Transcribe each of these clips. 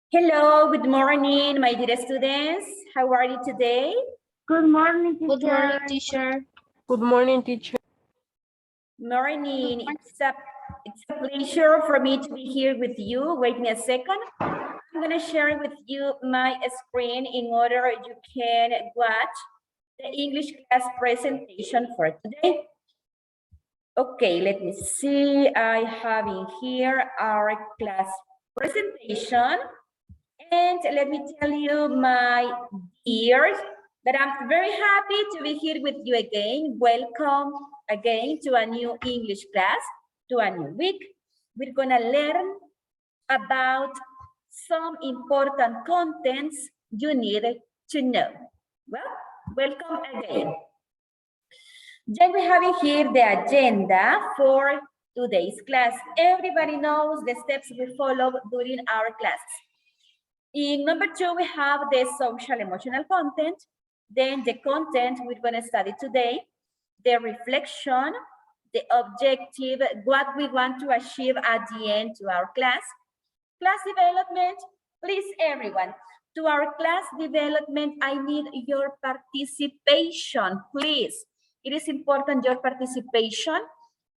Hello, good morning, my dear students. How are you today? Good morning, teacher. Good morning, teacher. Good morning, teacher. Morning. It's a pleasure for me to be here with you. Wait me a second. I'm going to share with you my screen in order you can watch the English class presentation for today. Okay, let me see. I have in here our class presentation. And let me tell you, my dears, that I'm very happy to be here with you again. Welcome again to a new English class, to a new week. We're gonna learn about some important contents you need to know. Well, welcome again. Then we have in here the agenda for today's class. Everybody knows the steps we follow during our classes. In number 2, we have the social emotional content, then the content we're going to study today, the reflection, the objective, what we want to achieve at the end to our class development. Please, everyone, to our class development, I need your participation, please. It is important your participation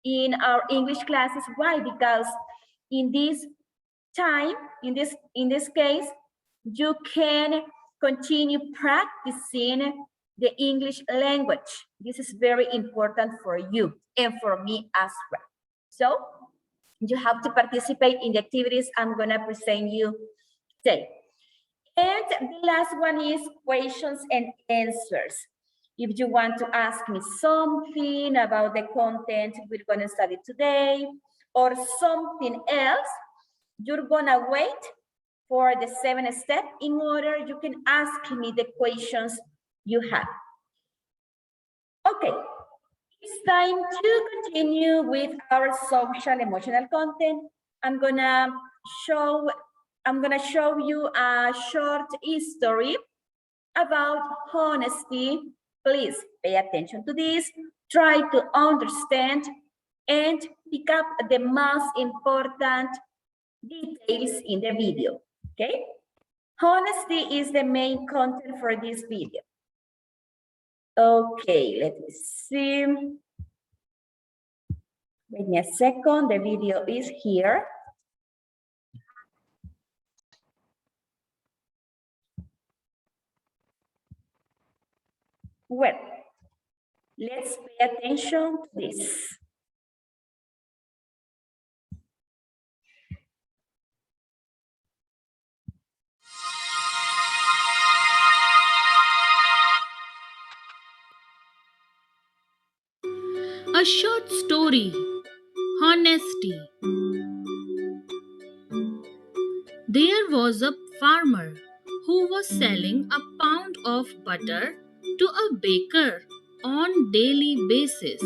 in our English classes. Why? Because in this time, in this case, you can continue practicing the English language. This is very important for you and for me as well. So you have to participate in the activities I'm going to present you today. And the last one is questions and answers. If you want to ask me something about the content we're going to study today or something else, you're going to wait for the 7th step in order you can ask me the questions you have. Okay, it's time to continue with our social emotional content. I'm gonna show you a short history about honesty. Please pay attention to this, try to understand and pick up the most important details in the video. Okay, honesty is the main content for this video. Okay, let me see. Wait me a second, the video is here. Well, let's pay attention to this. A short story, Honesty. There was a farmer who was selling a pound of butter to a baker on daily basis.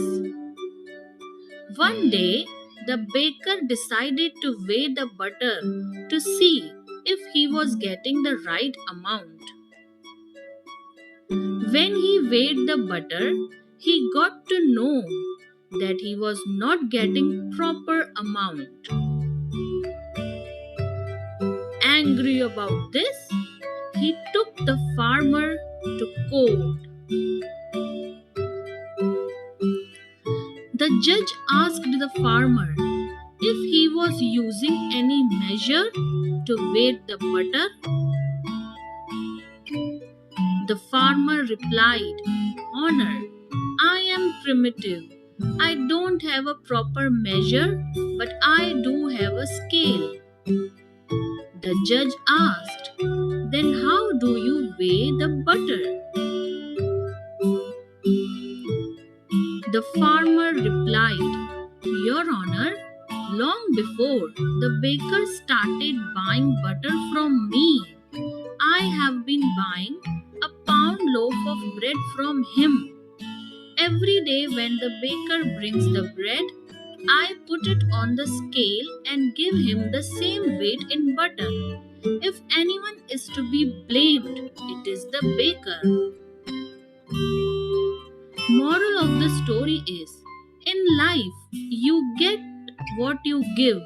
One day, the baker decided to weigh the butter to see if he was getting the right amount. When he weighed the butter, he got to know that he was not getting proper amount. Angry about this, he took the farmer to court. The judge asked the farmer if he was using any measure to weigh the butter. The farmer replied, "Honor, I am primitive. I don't have a proper measure, but I do have a scale." The judge asked, "Then how do you weigh the butter?" The farmer replied, "Your Honor, Long before the baker started buying butter from me, I have been buying a pound loaf of bread from him. Every day when the baker brings the bread, I put it on the scale and give him the same weight in butter. If anyone is to be blamed, it is the baker. Moral of the story is, in life, you get what you give.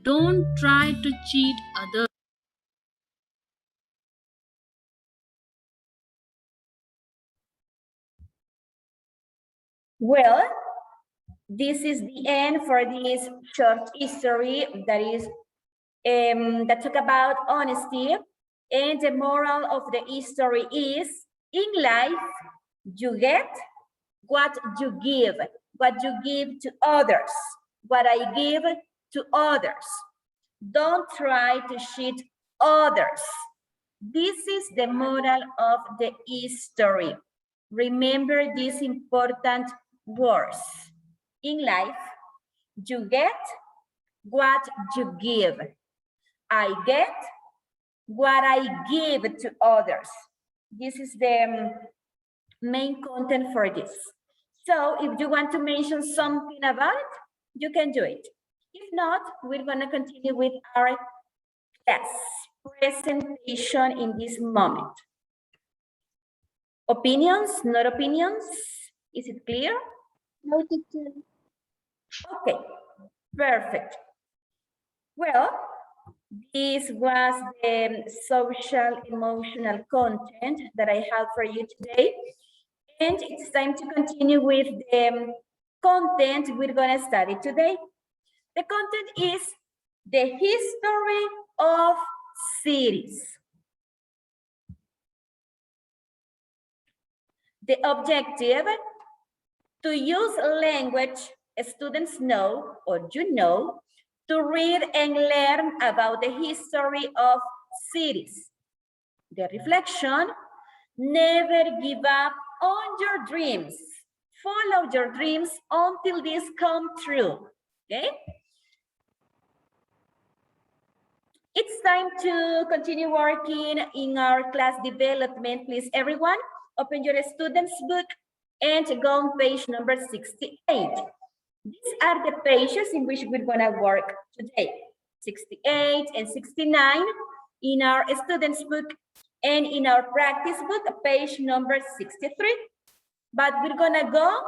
Don't try to cheat others. Well, this is the end for this short history that talk about honesty. And the moral of the history is, in life, you get what you give to others, what I give to others. Don't try to cheat others. This is the moral of the history. Remember these important words. In life, you get what you give. I get what I give to others. This is the main content for this. So if you want to mention something about it, you can do it. If not, we're going to continue with our class presentation in this moment. Opinions, not opinions? Is it clear? No, teacher. Okay, perfect. Well, this was the social emotional content that I have for you today. And it's time to continue with the content we're going to study today. The content is the history of cities. The objective, to use language students know or you know, to read and learn about the history of cities. The reflection, never give up on your dreams. Follow your dreams until these come true, okay? It's time to continue working in our class development. Please, everyone, open your student's book and go on page number 68. These are the pages in which we're gonna work today. 68 and 69 in our student's book and in our practice book, page number 63. But we're gonna go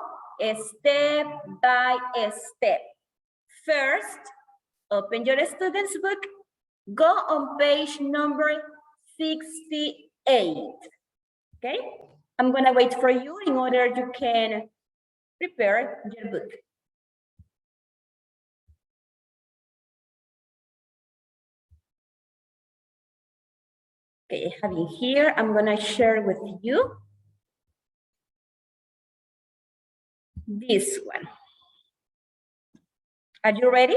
step by step. First, open your student's book, go on page number 68, okay? I'm gonna wait for you in order you can prepare your book. Okay, having here, I'm gonna share with you this one. Are you ready?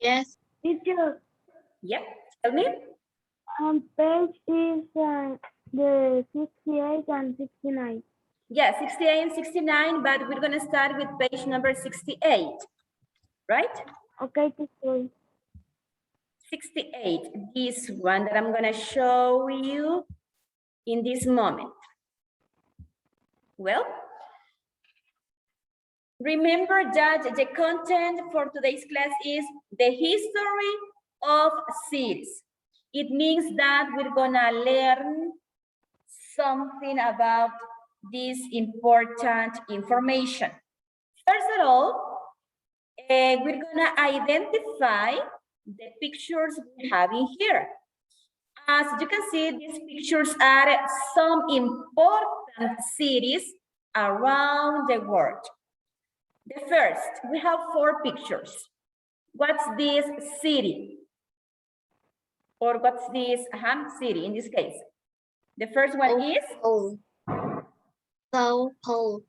Yes. Teacher, Yeah, tell me. page is the 68 and 69. Yeah, 68 and 69, but we're gonna start with page number 68, right? Okay, teacher. 68, this one that I'm gonna show you in this moment. Well, remember that the content for today's class is the history of cities. It means that we're gonna learn something about this important information. First of all, we're gonna identify the pictures we have in here. As you can see, these pictures are some important cities around the world. The first, we have 4 pictures. What's this city? Or what's this city in this case? The first one is? Sao Paulo.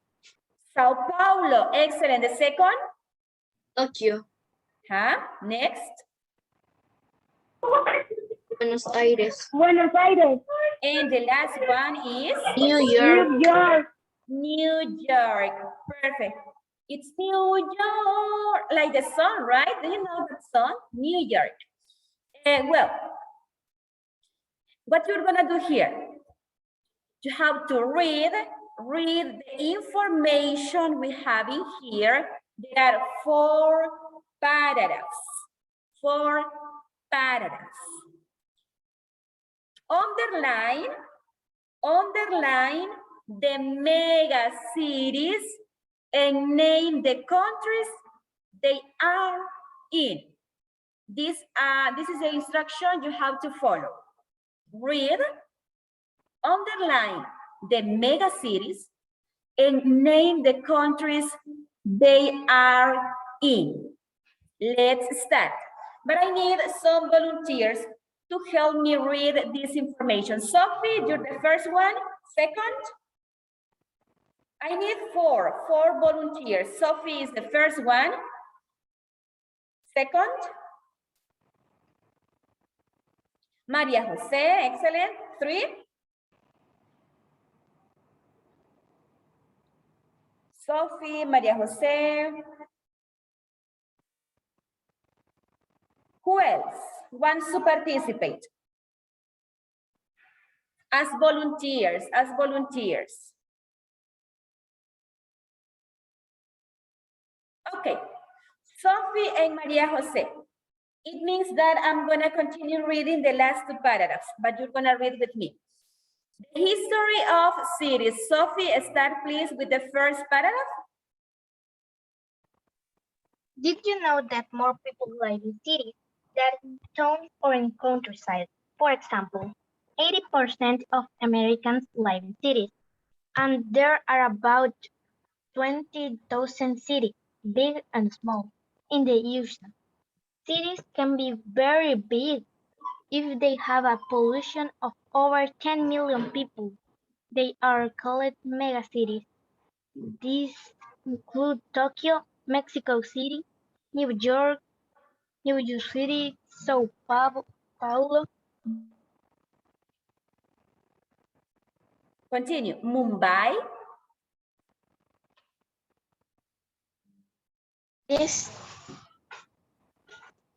Sao Paulo. Excellent. The second? Tokyo. Next? Buenos Aires. Buenos Aires. And the last one is? New York. New York. Perfect. It's New York, like the song, right? Do you know that song? New York. Well, what you're gonna do here? You have to read the information we have in here. There are 4 paragraphs. 4 paragraphs. Underline the mega cities and name the countries they are in. This is the instruction you have to follow. Read, underline the mega cities and name the countries they are in. Let's start. But I need some volunteers to help me read this information. Sophie, you're the first one. Second? I need 4 volunteers. Sophie is the first one. Second? Maria Jose, excellent. 3? Sophie, Maria Jose. Who else wants to participate? As volunteers, Okay, Sophie and Maria Jose. It means that I'm gonna continue reading the last 2 paragraphs, but you're gonna read with me. The history of cities. Sophie, start please with the first paragraph. Did you know that more people live in cities than in towns or in countryside? For example, 80% of Americans live in cities, and there are about 20,000 cities, big and small, in the US. Cities can be very big if they have a population of over 10 million people. They are called megacities. These include Tokyo, Mexico City, New York, New York City, Sao Paulo. Continue. Mumbai. Yes.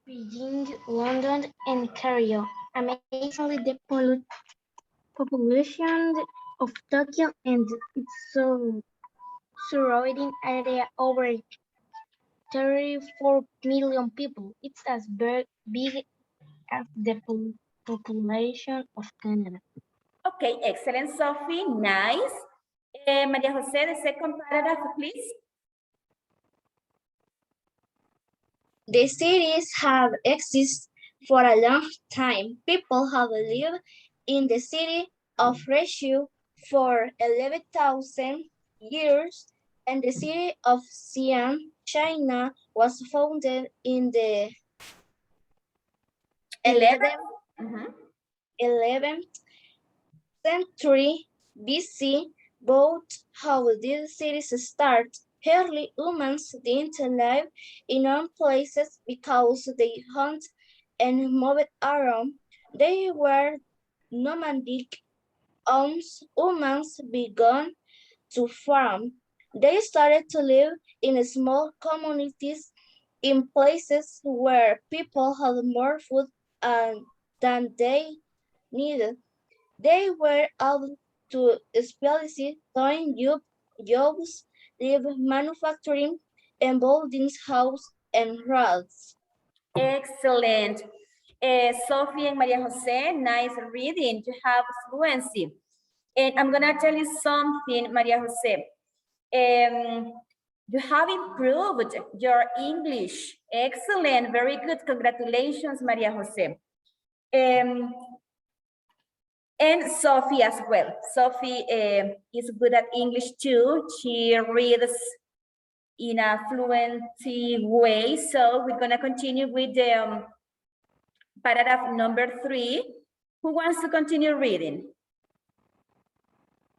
Beijing, London, and Cairo. Amazingly, the population of Tokyo and its surrounding area over 34 million people. It's as big as the population of Canada. Okay, excellent, Sophie. Nice. Maria Jose, the second paragraph, please. The cities have existed for a long time. People have lived in the city of Reshu for 11,000 years, and the city of Xi'an, China, was founded in the 11th century BC. Both how these cities start. Early humans didn't live in one places because they hunt and moved around. They were nomadic. Humans began to farm. They started to live in small communities in places where people had more food than they needed. They were able to specialize doing jobs, live manufacturing, and building houses and roads. Excellent. Sophie and Maria Jose, nice reading. You have fluency. And I'm gonna tell you something, Maria Jose. You have improved your English. Excellent, very good. Congratulations, Maria Jose. And Sophie as well. Sophie is good at English too. She reads in a fluency way. So we're gonna continue with the paragraph number 3. Who wants to continue reading?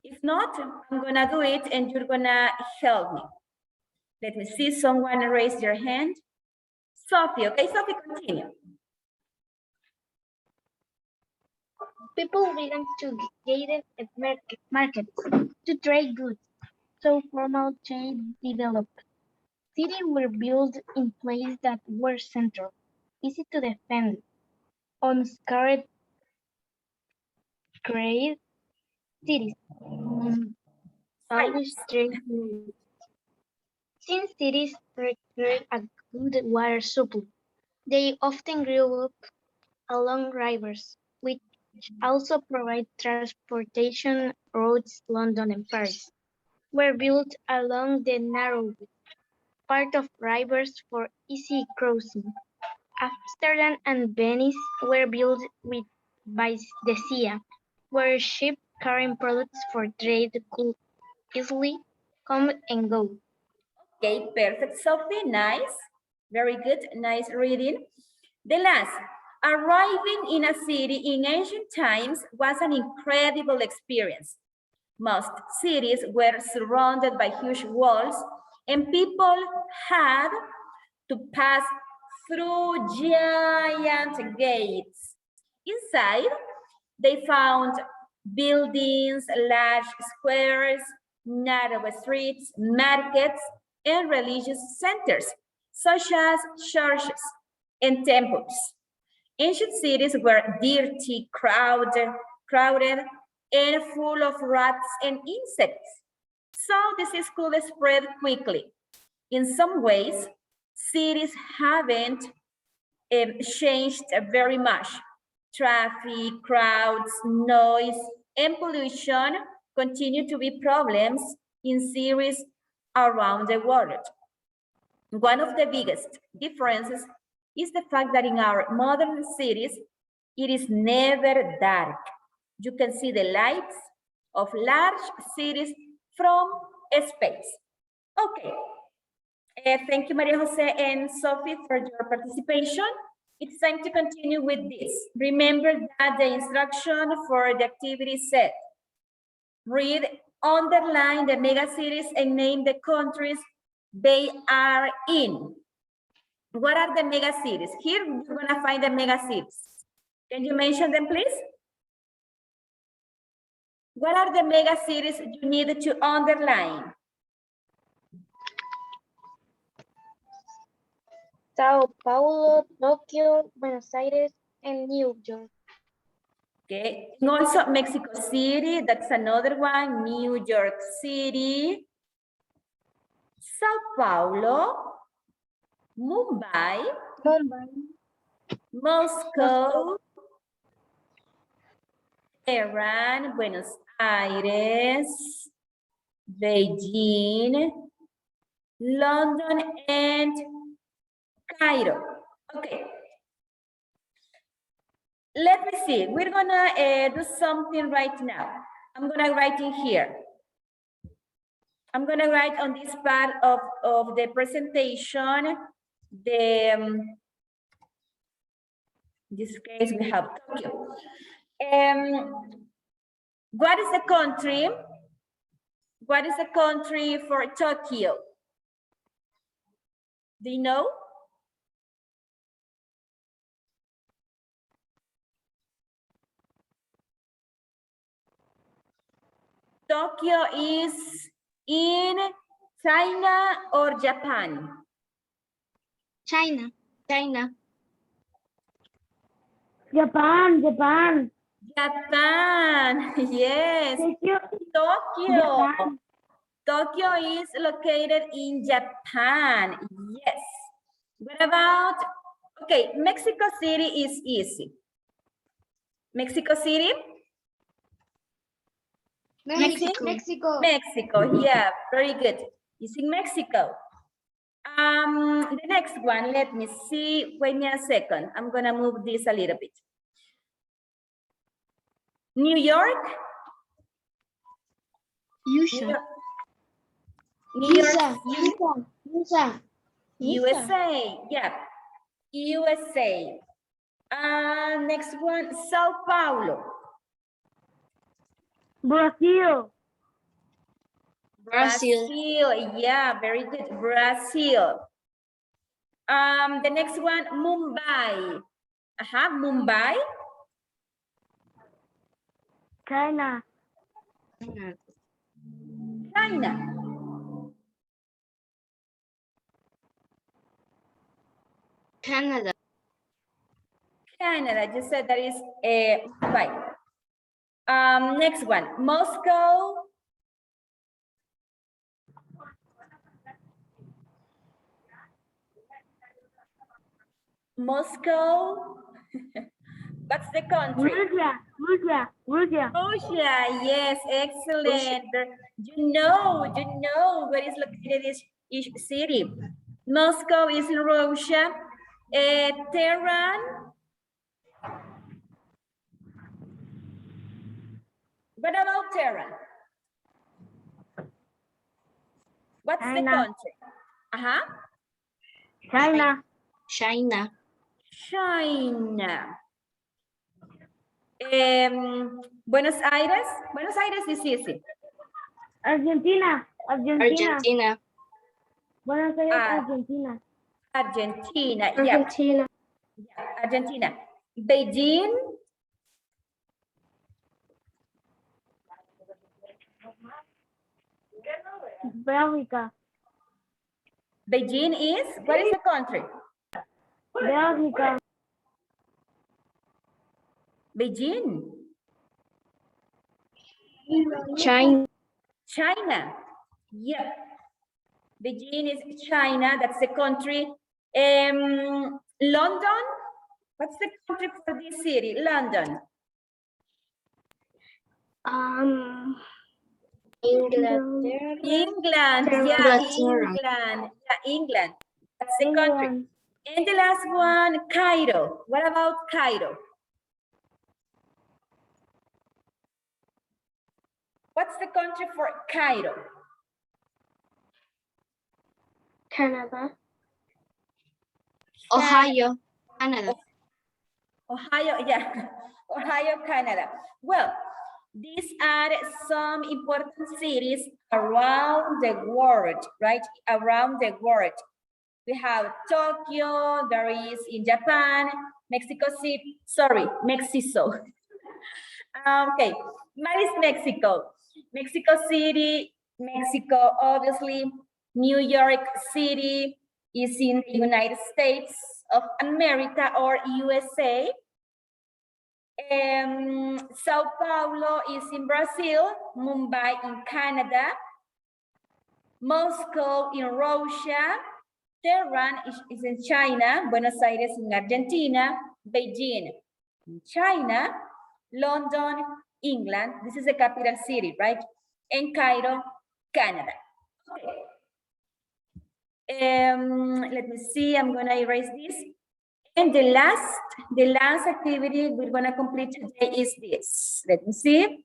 If not, I'm gonna do it and you're gonna help me. Let me see someone raise your hand. Sophie, okay, Sophie, continue. People began to gather at markets to trade goods. So formal trade developed. Cities were built in places that were central, easy to defend, unscarred great cities, established trade routes. Since cities required a good water supply, they often grew up along rivers, which also provide transportation routes. London and Paris were built along the narrow part of rivers for easy crossing. Amsterdam and Venice were built by the sea, where ships carrying products for trade could easily come and go. Okay, perfect, Sophie. Nice. Very good. Nice reading. The last, arriving in a city in ancient times was an incredible experience. Most cities were surrounded by huge walls, and people had to pass through giant gates. Inside, they found buildings, large squares, narrow streets, markets, and religious centers, such as churches and temples. Ancient cities were dirty, crowded, and full of rats and insects. So disease could spread quickly. In some ways, cities haven't changed very much. Traffic, crowds, noise, and pollution continue to be problems in cities around the world. One of the biggest differences is the fact that in our modern cities, it is never dark. You can see the lights of large cities from space. Okay. Thank you, Maria Jose and Sophie, for your participation. It's time to continue with this. Remember that the instruction for the activity said, read, underline the megacities and name the countries they are in. What are the megacities? Here you're gonna find the megacities. Can you mention them, please? What are the megacities you need to underline? Sao Paulo, Tokyo, Buenos Aires, and New York. Okay, and also Mexico City, that's another one, New York City, Sao Paulo, Mumbai, Moscow, Tehran, Buenos Aires, Beijing, London, and Cairo. Okay. Let me see. We're gonna do something right now. I'm gonna write in here. I'm gonna write on this part of the presentation, in this case we have Tokyo. What is the country? What is the country for Tokyo? Do you know? Tokyo is in China or Japan? China. Japan. Japan, yes. Tokyo. Tokyo is located in Japan, yes. What about, okay, Mexico City is easy. Mexico City? Mexico, yeah, very good. It's in Mexico. The next one, let me see, wait me a second. I'm gonna move this a little bit. New York? USA, yeah, USA. Next one, Sao Paulo. Brazil. Brazil, yeah, very good, Brazil. The next one, Mumbai. Mumbai. China. China. Canada. Canada, you said that is right. Next one, Moscow. Moscow. What's the country? Russia. Russia, yes, excellent. You know where is located each city. Moscow is in Russia. Tehran. What about Tehran? What's the China. country? China. China. China. Buenos Aires. Buenos Aires is easy. Argentina. Argentina. Buenos Aires, Argentina. Argentina. Yeah. Argentina. Beijing. Bélgica. Beijing is, what is the country? Bélgica. Beijing. China. China. Yep. Beijing is China. That's the country. London. What's the country for this city? London. Inglaterra. England. Yeah, England. Yeah, England. That's the country. And the last one, Cairo. What about Cairo? What's the country for Cairo? Canada. Ohio. Canada. Ohio, yeah. Ohio, Canada. Well, these are some important cities around the world, right? Around the world. We have Tokyo, there is in Japan, Mexico City, sorry, Mexico. Okay, where is Mexico? Mexico City, Mexico, obviously. New York City is in the United States of America or USA. Sao Paulo is in Brazil, Mumbai in Canada, Moscow in Russia, Tehran is in China, Buenos Aires in Argentina, Beijing in China, London, England, this is the capital city, right? And Cairo, Canada. Okay. Let me see, I'm gonna erase this. And the last activity we're gonna complete today is this. Let me see.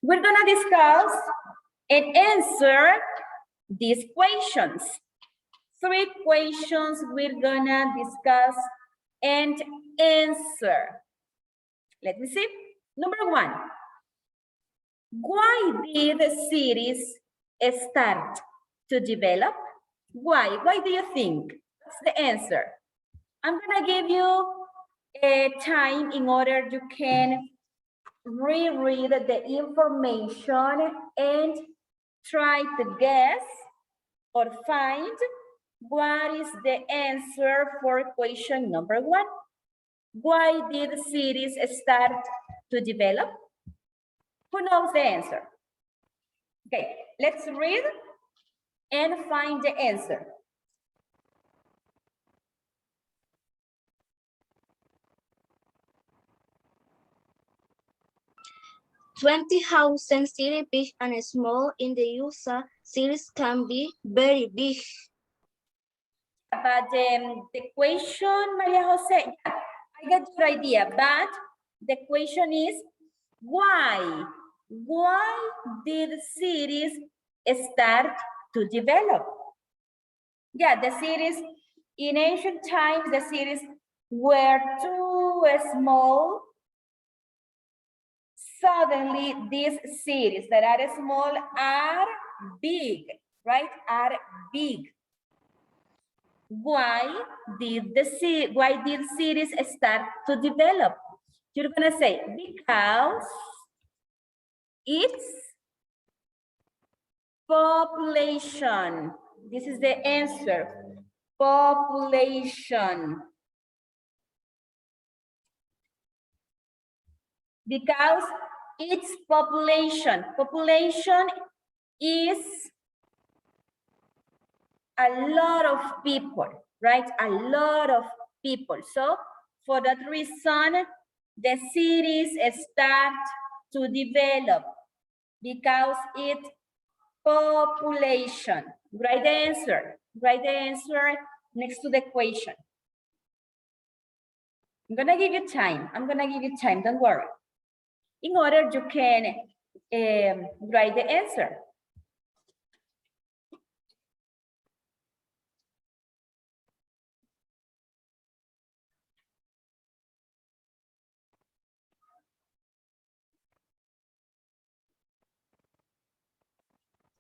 We're gonna discuss and answer these questions. 3 questions we're gonna discuss and answer. Let me see. Number 1. Why did cities start to develop? Why? Why do you think? What's the answer? I'm gonna give you a time in order you can reread the information and try to guess or find what is the answer for question number 1. Why did cities start to develop? Who knows the answer? Okay, let's read and find the answer. "20 houses, city big and small in the USA, cities can be very big." But the question, Maria Jose, yeah, I got your idea, but the question is why? Why did cities start to develop? Yeah, the cities, in ancient times, the cities were too small. Suddenly, these cities that are small are big, right? Are big. Why did cities start to develop? You're gonna say because its population. This is the answer. Population. Because its population is a lot of people, right? A lot of people. So for that reason, the cities start to develop because its population. Write the answer. Write the answer next to the equation. I'm gonna give you time. Don't worry. In order you can write the answer.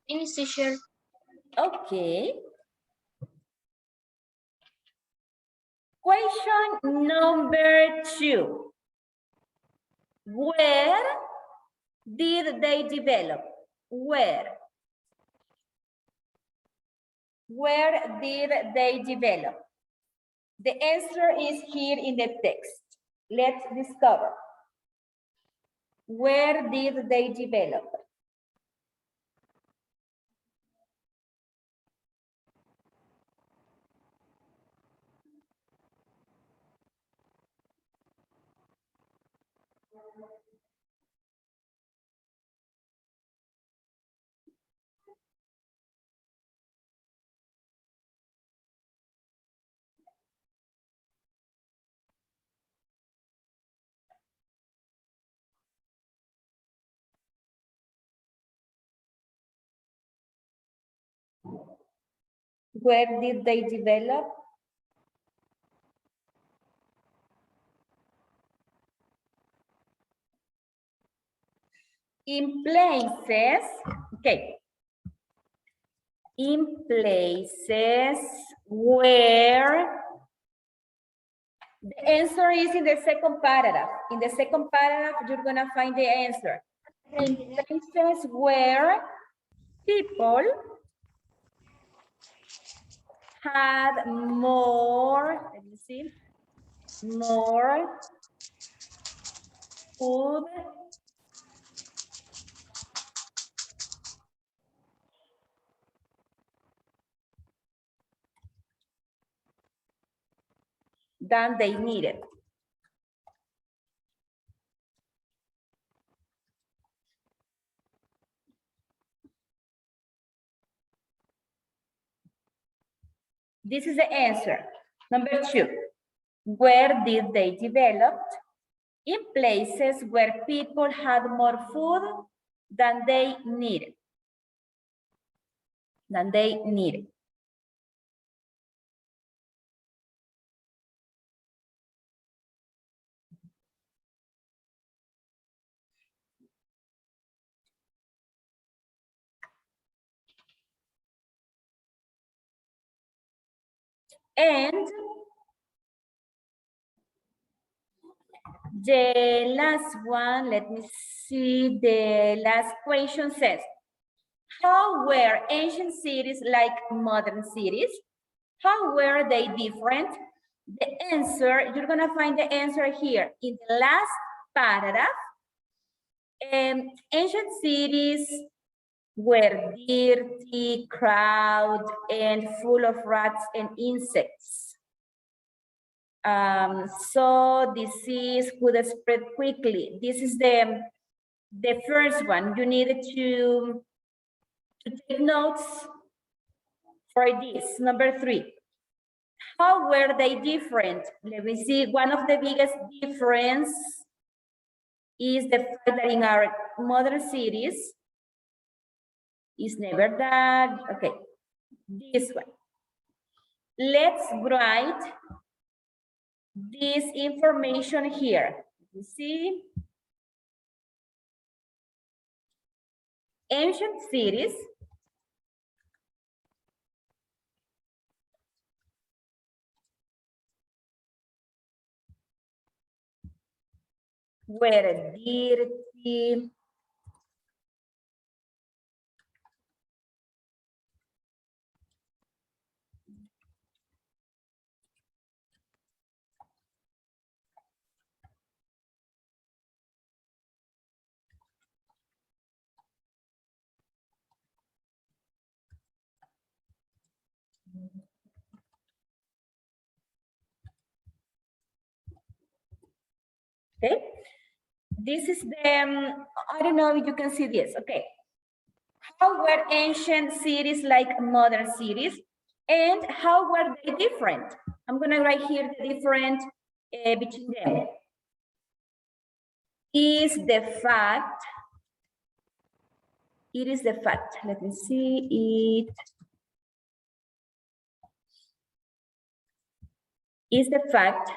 Finish, teacher. Okay. Question number 2. Where did they develop? Where? Where did they develop? The answer is here in the text. Let's discover. Where did they develop? Where did they develop? In places, okay. In places where the answer is in the second paragraph. In the second paragraph, you're gonna find the answer. In places where people had more, let me see, more food than they needed. This is the answer. Number 2, where did they develop? In places where people had more food than they needed. And the last one, let me see, the last question says, how were ancient cities like modern cities? How were they different? The answer, you're gonna find the answer here in the last paragraph. Ancient cities were dirty, crowded, and full of rats and insects. So disease could spread quickly. This is the first one. You needed to take notes for this. Number 3. How were they different? Let me see. One of the biggest difference is the fact that in our modern cities is never that. Okay, this one. Let's write this information here. You see, ancient cities were dirty, Okay. This is the, I don't know if you can see this. Okay. How were ancient cities like modern cities? And how were they different? I'm going to write here the difference between them. It is the fact, let me see, it is the fact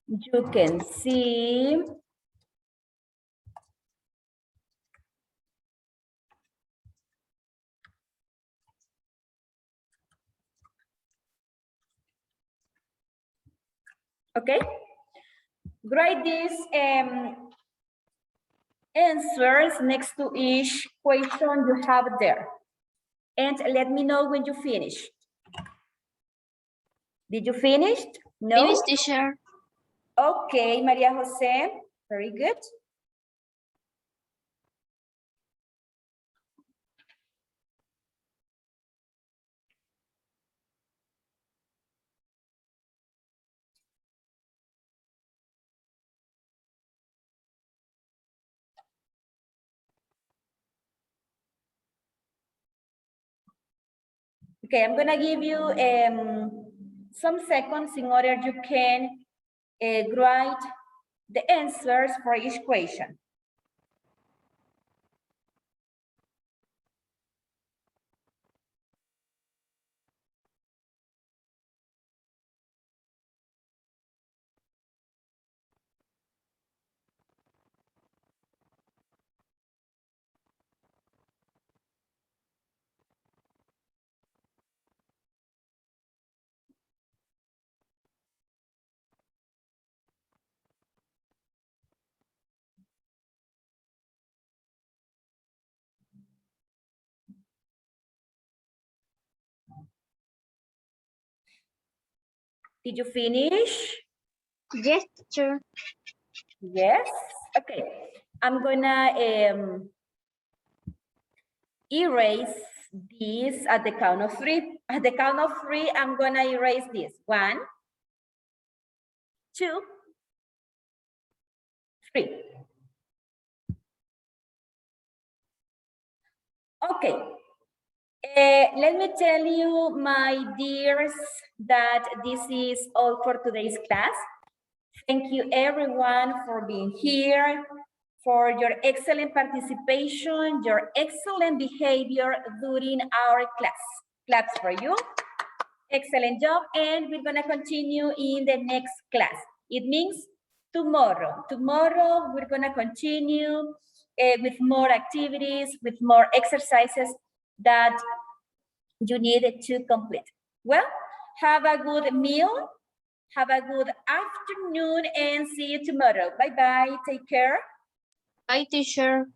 you can see okay, write these answers next to each question you have there. And let me know when you finish. Did you finish? No? Finish, teacher. Okay, Maria Jose, very good. Okay, I'm gonna give you some seconds in order you can write the answers for each question. Did you finish? Yes, teacher. Yes. Okay. I'm gonna erase this at the count of 3. At the count of 3, I'm gonna erase this. 1, 2, 3. Okay. Let me tell you, my dears, that this is all for today's class. Thank you everyone for being here, for your excellent participation, your excellent behavior during our class. Claps for you. Excellent job. And we're gonna continue in the next class. It means tomorrow. Tomorrow, we're gonna continue with more activities, with more exercises that you need to complete. Well, have a good meal. Have a good afternoon and see you tomorrow. Bye-bye. Take care. Bye, teacher.